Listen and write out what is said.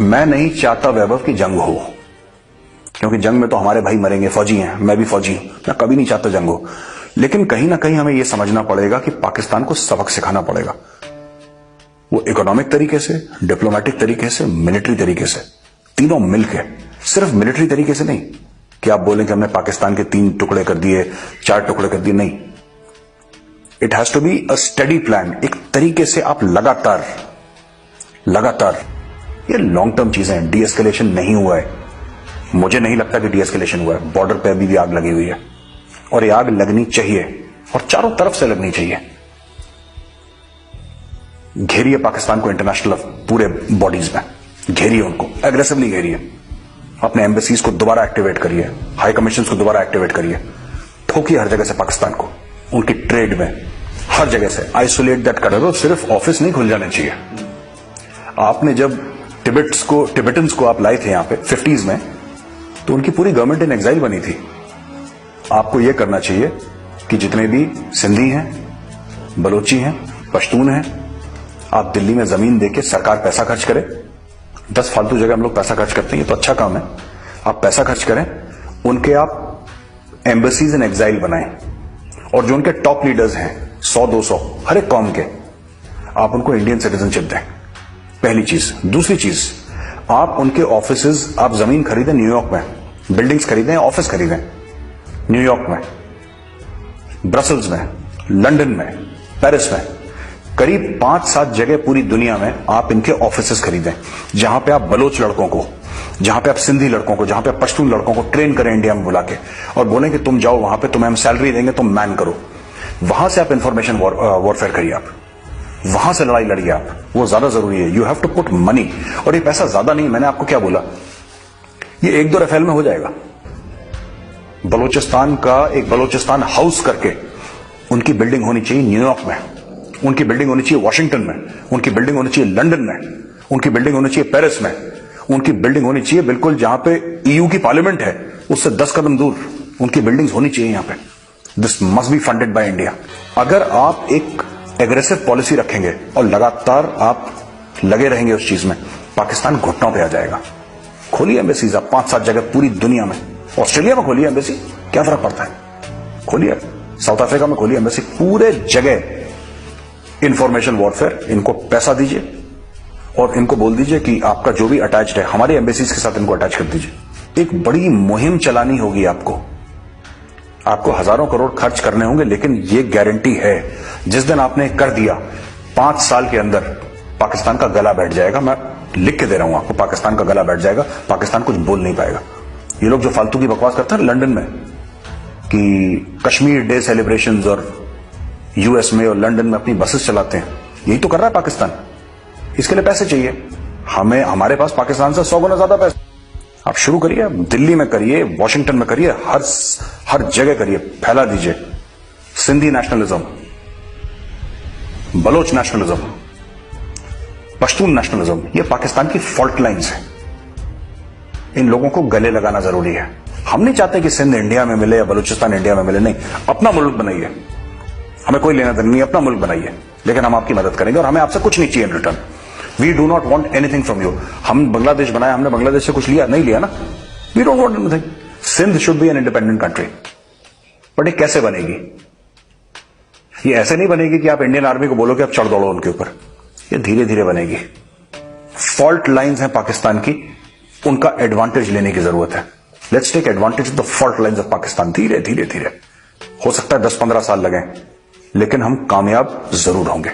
मैं नहीं चाहता वैभव की जंग हो, क्योंकि जंग में तो हमारे भाई मरेंगे, फौजी हैं, मैं भी फौजी हूं, मैं कभी नहीं चाहता जंग हो। लेकिन कहीं ना कहीं हमें यह समझना पड़ेगा कि पाकिस्तान को सबक सिखाना पड़ेगा, वो इकोनॉमिक तरीके से, डिप्लोमेटिक तरीके से, मिलिट्री तरीके से, तीनों मिलकर, सिर्फ मिलिट्री तरीके से नहीं कि आप बोलें कि हमने पाकिस्तान के 3 टुकड़े कर दिए, 4 टुकड़े कर दिए, नहीं। It has to be a study plan, एक तरीके से आप लगातार, ये लॉन्ग टर्म चीजें हैं। डीएस्केलेशन नहीं हुआ है, मुझे नहीं लगता कि डीएस्केलेशन हुआ है। बॉर्डर पे अभी भी आग लगी हुई है और ये आग लगनी चाहिए और चारों तरफ से लगनी चाहिए। घेरिए पाकिस्तान को इंटरनेशनल पूरे बॉडीज में, घेरिए उनको, एग्रेसिवली घेरिए। अपने एम्बेसीज को दोबारा एक्टिवेट करिए, हाई कमीशन को दोबारा एक्टिवेट करिए, ठोकिए हर जगह से पाकिस्तान को, उनकी ट्रेड में, हर जगह से आइसोलेट दैट कर। सिर्फ ऑफिस नहीं खुल जाने चाहिए। आपने जब टिबेटन्स को आप लाए थे यहां पे 50s में, तो उनकी पूरी गवर्नमेंट इन एग्जाइल बनी थी। आपको यह करना चाहिए कि जितने भी सिंधी हैं, बलोची हैं, पश्तून हैं, आप दिल्ली में जमीन देके सरकार पैसा खर्च करे। 10 फालतू जगह हम लोग पैसा खर्च करते हैं, ये तो अच्छा काम है। आप पैसा खर्च करें, उनके आप एम्बेसीज इन एग्जाइल बनाएं, और जो उनके टॉप लीडर्स हैं 100-200 हर एक कौम के, आप उनको इंडियन सिटीजनशिप दें, पहली चीज। दूसरी चीज, आप उनके ऑफिसेज, आप जमीन खरीदें न्यूयॉर्क में, बिल्डिंग्स खरीदें, ऑफिस खरीदें न्यूयॉर्क में, ब्रसल्स में, लंदन में, पेरिस में, करीब 5-7 जगह पूरी दुनिया में आप इनके ऑफिसेज खरीदें, जहां पे आप बलोच लड़कों को, जहां पे आप सिंधी लड़कों को, जहां पे आप पश्तून लड़कों को ट्रेन करें इंडिया में बुला के, और बोलें कि तुम जाओ वहां पे, तुम्हें हम सैलरी देंगे, तुम मैन करो। वहां से आप इंफॉर्मेशन वॉरफेयर करिए, आप वहां से लड़ाई लड़िए, आप, वो ज्यादा जरूरी है। You have to put money, और ये पैसा ज्यादा नहीं, मैंने आपको क्या बोला, ये 1-2 रफेल में हो जाएगा। बलोचिस्तान का एक बलोचिस्तान हाउस करके उनकी बिल्डिंग होनी चाहिए न्यूयॉर्क में, उनकी बिल्डिंग होनी चाहिए वॉशिंगटन में, उनकी बिल्डिंग होनी चाहिए लंदन में, उनकी बिल्डिंग होनी चाहिए पेरिस में, उनकी बिल्डिंग होनी चाहिए बिल्कुल जहां पे ईयू की पार्लियामेंट है उससे 10 कदम दूर उनकी बिल्डिंग्स होनी चाहिए यहां पे। This must be funded by India. अगर आप एक एग्रेसिव पॉलिसी रखेंगे और लगातार आप लगे रहेंगे उस चीज में, पाकिस्तान घुटनों पे आ जाएगा। खोलिए एम्बेसीज आप 5-7 जगह पूरी दुनिया में, ऑस्ट्रेलिया में खोलिए एम्बेसी, क्या फर्क पड़ता है, खोलिए, साउथ अफ्रीका में खोलिए एम्बेसी, पूरे जगह इंफॉर्मेशन वॉरफेयर। इनको पैसा दीजिए और इनको बोल दीजिए कि आपका जो भी अटैच्ड है हमारे एम्बेसीज के साथ इनको अटैच कर दीजिए। एक बड़ी मुहिम चलानी होगी आपको हजारों करोड़ खर्च करने होंगे, लेकिन ये गारंटी है जिस दिन आपने कर दिया, 5 साल के अंदर पाकिस्तान का गला बैठ जाएगा। मैं लिख के दे रहा हूं आपको, पाकिस्तान का गला बैठ जाएगा, पाकिस्तान कुछ बोल नहीं पाएगा। ये लोग जो फालतू की बकवास करते हैं लंदन में कि कश्मीर डे सेलिब्रेशंस और यूएस में और लंदन में अपनी बसेस चलाते हैं, यही तो कर रहा है पाकिस्तान। इसके लिए पैसे चाहिए, हमारे पास पाकिस्तान से 100 गुना ज्यादा पैसे। आप शुरू करिए, दिल्ली में करिए, वॉशिंगटन में करिए, हर जगह करिए, फैला दीजिए। Sindhi nationalism, Baloch nationalism, Pashtun nationalism, ये पाकिस्तान की फॉल्ट लाइन्स है। इन लोगों को गले लगाना जरूरी है। हम नहीं चाहते कि सिंध इंडिया में मिले या बलूचिस्तान इंडिया में मिले, नहीं, अपना मुल्क बनाइए, हमें कोई लेना देना नहीं, अपना मुल्क बनाइए, लेकिन हम आपकी मदद करेंगे और हमें आपसे कुछ नहीं चाहिए in return. We do not want anything from you. हम बांग्लादेश बनाया, हमने बांग्लादेश से कुछ लिया नहीं, लिया ना, we don't want anything. Sindh should be an independent country, but ये कैसे बनेगी? ये ऐसे नहीं बनेगी कि आप इंडियन आर्मी को बोलो कि आप चढ़ दौड़ो उनके ऊपर, ये धीरे धीरे बनेगी। फॉल्ट लाइंस हैं पाकिस्तान की, उनका एडवांटेज लेने की जरूरत है। Let's take advantage of the fault lines of Pakistan. धीरे धीरे धीरे, हो सकता है 10-15 साल लगे, लेकिन हम कामयाब जरूर होंगे।